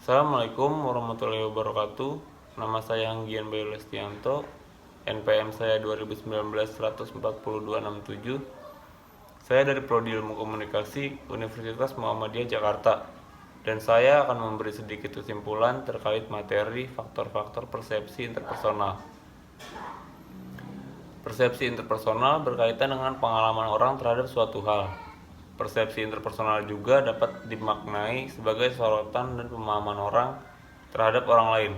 Assalamualaikum warahmatullahi wabarakatuh. Nama saya Anggian Bayu Lestianto. NPM saya 2019-14267. Saya dari Prodi Ilmu Komunikasi Universitas Muhammadiyah Jakarta. Dan saya akan memberi sedikit kesimpulan terkait materi faktor-faktor persepsi interpersonal. Persepsi interpersonal berkaitan dengan pengalaman orang terhadap suatu hal. Persepsi interpersonal juga dapat dimaknai sebagai sorotan dan pemahaman orang terhadap orang lain.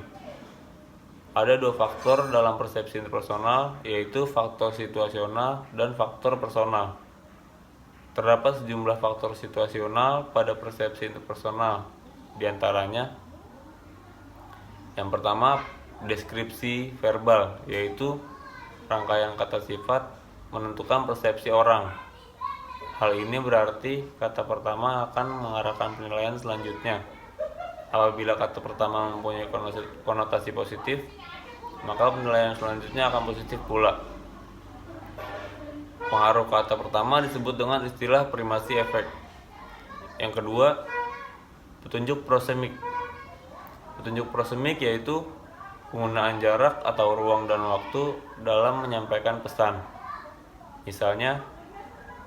Ada dua faktor dalam persepsi interpersonal, yaitu faktor situasional dan faktor personal. Terdapat sejumlah faktor situasional pada persepsi interpersonal, diantaranya yang pertama, deskripsi verbal, yaitu rangkaian kata sifat menentukan persepsi orang. Hal ini berarti kata pertama akan mengarahkan penilaian selanjutnya. Apabila kata pertama mempunyai konotasi positif, maka penilaian selanjutnya akan positif pula. Pengaruh kata pertama disebut dengan istilah primasi efek. Yang kedua, petunjuk prosemik. Petunjuk prosemik yaitu penggunaan jarak atau ruang dan waktu dalam menyampaikan pesan. Misalnya,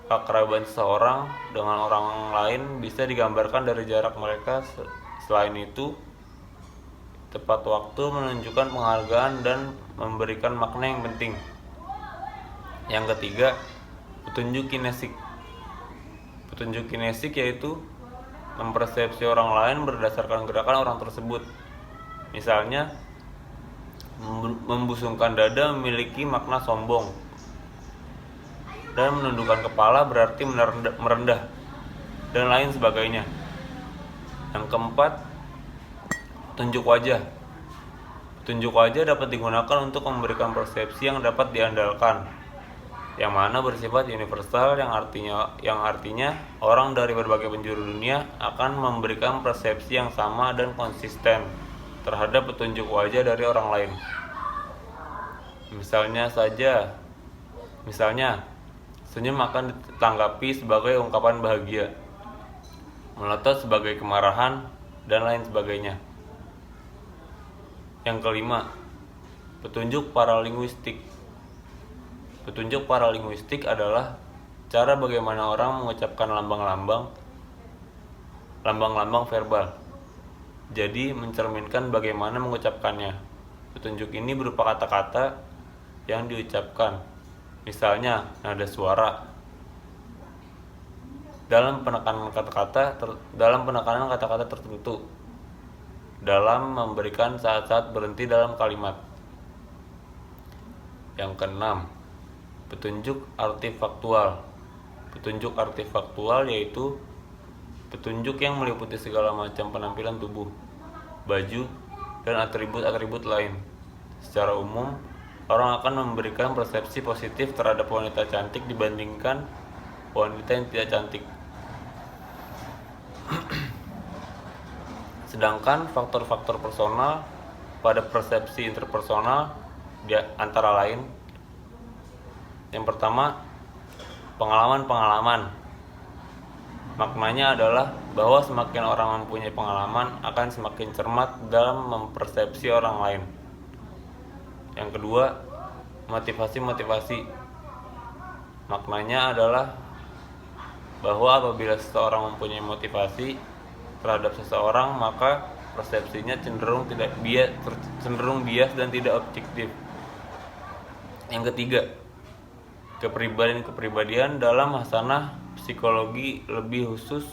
keakraban seseorang dengan orang lain bisa digambarkan dari jarak mereka. Selain itu, tepat waktu menunjukkan penghargaan dan memberikan makna yang penting. Yang ketiga, petunjuk kinesik. Petunjuk kinesik yaitu mempersepsi orang lain berdasarkan gerakan orang tersebut. Misalnya, membusungkan dada memiliki makna sombong, dan menundukkan kepala berarti merendah, dan lain sebagainya. Yang keempat, petunjuk wajah. Petunjuk wajah dapat digunakan untuk memberikan persepsi yang dapat diandalkan, yang mana bersifat universal, yang artinya orang dari berbagai penjuru dunia akan memberikan persepsi yang sama dan konsisten terhadap petunjuk wajah dari orang lain. Misalnya, senyum akan ditanggapi sebagai ungkapan bahagia, melotot sebagai kemarahan, dan lain sebagainya. Yang kelima, petunjuk paralinguistik. Petunjuk paralinguistik adalah cara bagaimana orang mengucapkan lambang-lambang verbal. Jadi mencerminkan bagaimana mengucapkannya. Petunjuk ini berupa kata-kata yang diucapkan. Misalnya, nada suara. Dalam penekanan kata-kata tertentu, dalam memberikan saat-saat berhenti dalam kalimat. Yang keenam, petunjuk artifaktual. Petunjuk artifaktual yaitu petunjuk yang meliputi segala macam penampilan tubuh, baju, dan atribut-atribut lain. Secara umum, orang akan memberikan persepsi positif terhadap wanita cantik dibandingkan wanita yang tidak cantik. Sedangkan faktor-faktor personal pada persepsi interpersonal antara lain, yang pertama, pengalaman-pengalaman. Maknanya adalah bahwa semakin orang mempunyai pengalaman akan semakin cermat dalam mempersepsi orang lain. Yang kedua, motivasi-motivasi. Maknanya adalah bahwa apabila seseorang mempunyai motivasi terhadap seseorang, maka persepsinya cenderung bias dan tidak objektif. Yang ketiga, kepribadian dalam hasanah psikologi lebih khusus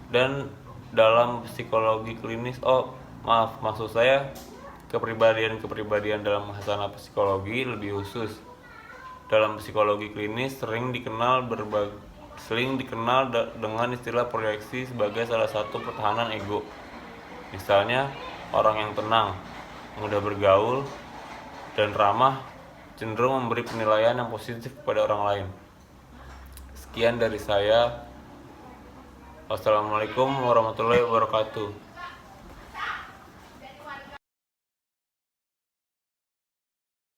dan dalam psikologi klinis. Maksud saya kepribadian dalam hasanah psikologi lebih khusus. Dalam psikologi klinis sering dikenal dengan istilah proyeksi sebagai salah satu pertahanan ego. Misalnya, orang yang tenang, mudah bergaul, dan ramah cenderung memberi penilaian yang positif kepada orang lain. Sekian dari saya. Wassalamualaikum warahmatullahi wabarakatuh.